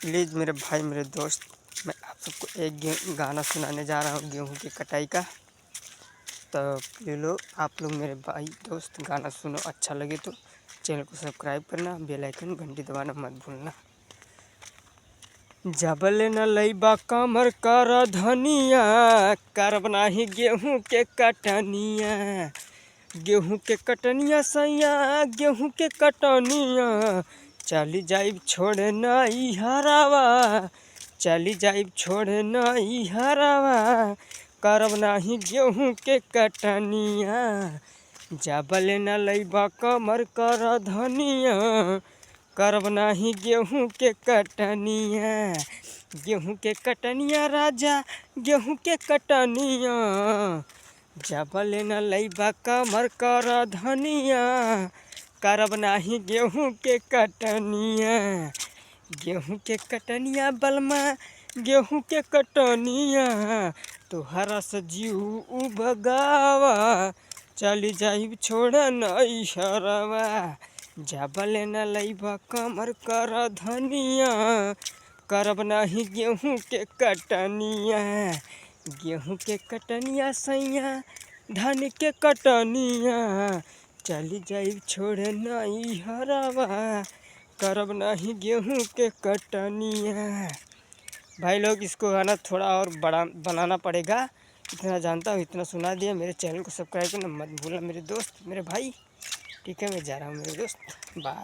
Please मेरे भाई मेरे दोस्त, मैं आप सबको एक गाना सुनाने जा रहा हूँ गेहूं की कटाई का। तो ये लो आप लोग मेरे भाई दोस्त गाना सुनो, अच्छा लगे तो चैनल को सब्सक्राइब करना, बेल आइकन घंटी दबाना मत भूलना। जबले न लईबा कमर कर धनिया, करब नाही गेहूं के कटनिया। गेहूं के कटनिया सैया, गेहूं के कटनिया, चली जाइब छोड़े नई हरावा, चली जाइब छोड़े नई हरावा, करब नाही गेहूं के कटनिया। जबले न लईबा कमर कर धनिया, करब नाही गेहूं के कटनिया। गेहूं के कटनिया राजा, गेहूं के कटनिया, जबले न लईबा कमर कर धनिया, करब नाही गेहूं के कटनिया। गेहूं के कटनिया बलमा, गेहूं के कटनिया, तोहरा से जीव उबगावा, चली जाइब छोड़ नई हरवा। जबले न लईबा कमर कर धनिया, करब नाही गेहूं के कटनिया। गेहूं के कटनिया सैया, धान के कटनिया, चली जाइब छोड़े नई हरवा, करब नहीं गेहूं के कटनिया। भाई लोग इसको गाना थोड़ा और बड़ा बनाना पड़ेगा, इतना जानता हूँ इतना सुना दिया। मेरे चैनल को सब्सक्राइब करना मत भूलना मेरे दोस्त मेरे भाई। ठीक है, मैं जा रहा हूँ मेरे दोस्त, बाय।